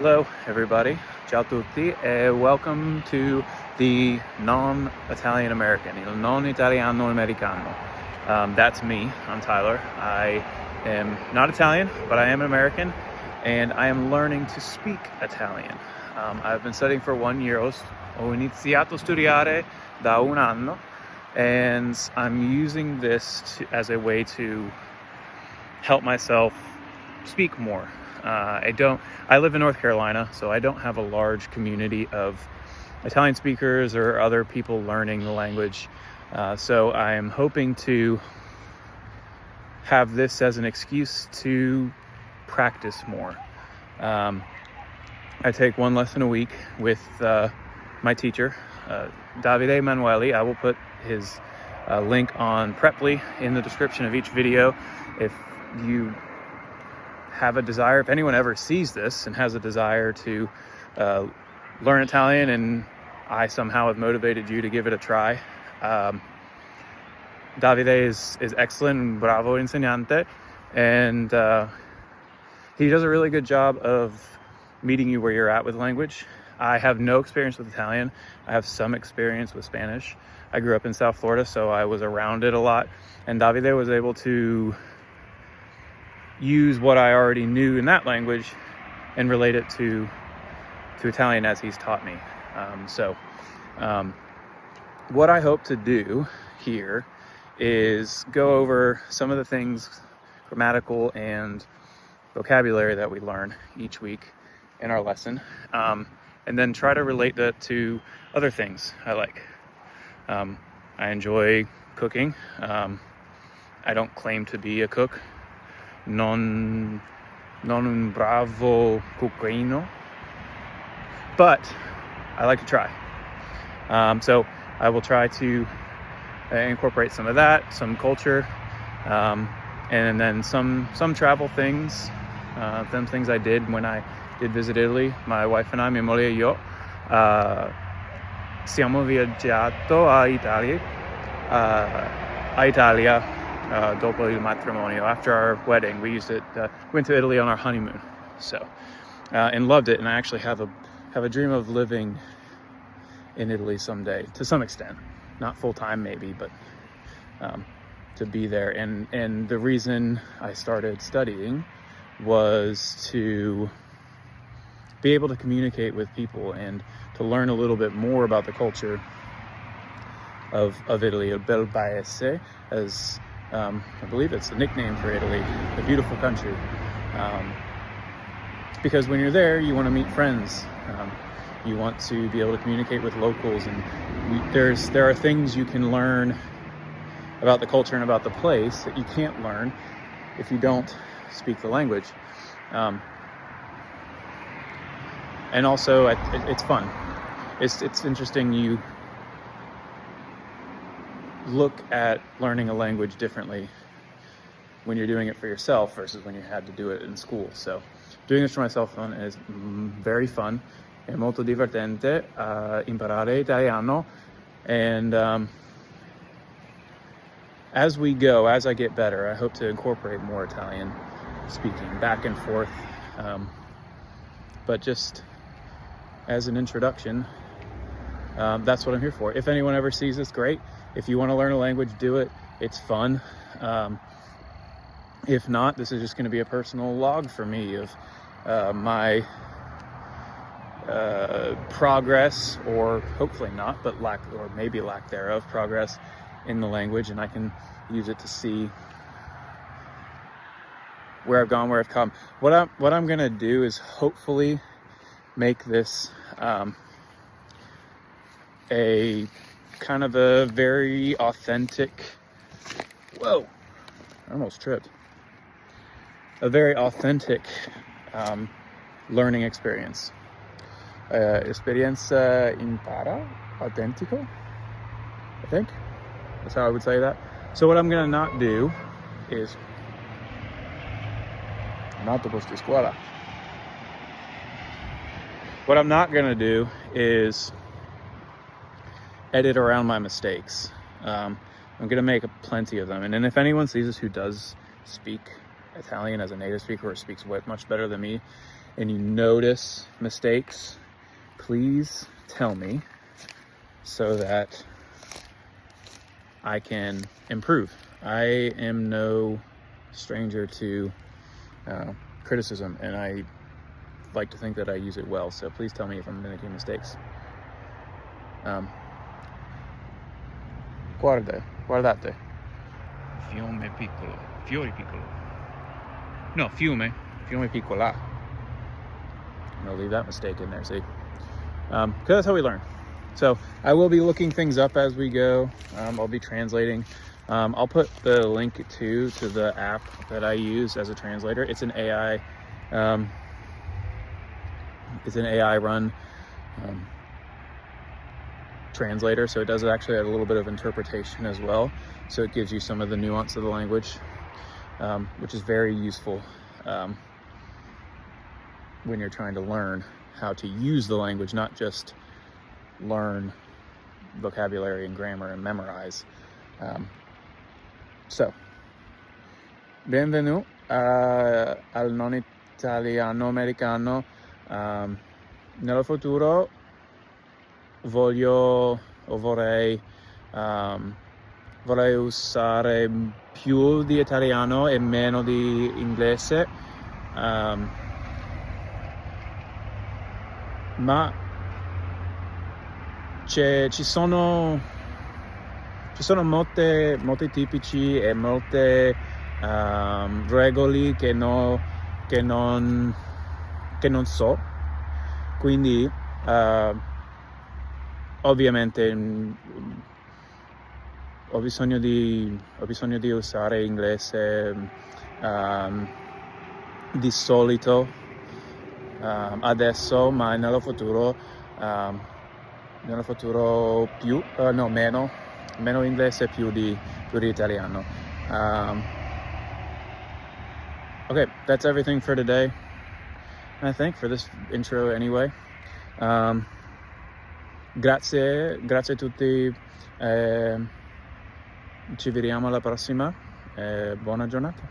Hello, everybody. Ciao tutti, and welcome to the non-Italian American, il non italiano americano. That's me. I'm Tyler. I am not Italian, but I am an American, and I am learning to speak Italian. I've been studying for 1 year. Ho iniziato a studiare da un anno, and I'm using this as a way to help myself speak more. I live in North Carolina, so I don't have a large community of Italian speakers or other people learning the language. So I am hoping to have this as an excuse to practice more. I take one lesson a week with my teacher, Davide Emanuele. I will put his link on Preply in the description of each video. If you have a desire, if anyone ever sees this and has a desire to learn Italian, and I somehow have motivated you to give it a try, Davide is excellent, bravo insegnante, and he does a really good job of meeting you where you're at with language. I have no experience with Italian. I have some experience with Spanish. I grew up in South Florida, so I was around it a lot, and Davide was able to use what I already knew in that language and relate it to Italian as he's taught me. What I hope to do here is go over some of the things, grammatical and vocabulary, that we learn each week in our lesson, and then try to relate that to other things I like. I enjoy cooking. I don't claim to be a cook. Non un bravo cuochino, but I like to try. So I will try to incorporate some of that, some culture, and then some travel things, them things I did when I did visit Italy. My wife and I, mia moglie e io, siamo viaggiato a Italia. Dopo il matrimonio, after our wedding, we went to Italy on our honeymoon, and loved it. And I actually have a dream of living in Italy someday, to some extent, not full time maybe, but to be there. And the reason I started studying was to be able to communicate with people and to learn a little bit more about the culture of Italy. Il bel paese, as I believe it's the nickname for Italy, the beautiful country. Because when you're there, you want to meet friends. You want to be able to communicate with locals, and there are things you can learn about the culture and about the place that you can't learn if you don't speak the language. And also, it's fun. It's interesting. You look at learning a language differently when you're doing it for yourself versus when you had to do it in school. So doing this for myself is very fun. È molto divertente imparare italiano. And as I get better, I hope to incorporate more Italian speaking back and forth. But just as an introduction, that's what I'm here for. If anyone ever sees this, great. If you want to learn a language, do it. It's fun. If not, this is just going to be a personal log for me of my progress, or hopefully not, but lack thereof progress in the language, and I can use it to see where I've gone, where I've come. What I'm going to do is hopefully make this a kind of a very authentic, whoa, I almost tripped, a very authentic learning experience. Esperienza impara, autentico, I think that's how I would say that. So what I'm gonna not do is what I'm not gonna do is edit around my mistakes. I'm gonna make plenty of them, and then if anyone sees this who does speak Italian as a native speaker or speaks much better than me, and you notice mistakes, please tell me so that I can improve. I am no stranger to criticism, and I like to think that I use it well, so please tell me if I'm making mistakes. Guardate. Fiume piccolo. Fiori piccolo. No, fiume piccola. I'm gonna leave that mistake in there, see? Because that's how we learn. So I will be looking things up as we go. I'll be translating. I'll put the link to the app that I use as a translator. It's an AI run translator, so it does actually have a little bit of interpretation as well. So it gives you some of the nuance of the language, which is very useful when you're trying to learn how to use the language, not just learn vocabulary and grammar and memorize. So, benvenuti al non italiano americano. Nello futuro vorrei usare più di italiano e meno di inglese, ma ci sono molte tipici e molte regole che non so, quindi ovviamente ho bisogno di usare inglese di solito adesso, ma nello futuro più, meno inglese, più di italiano. Okay, that's everything for today, I think, for this intro anyway. Grazie a tutti, ci vediamo alla prossima, buona giornata.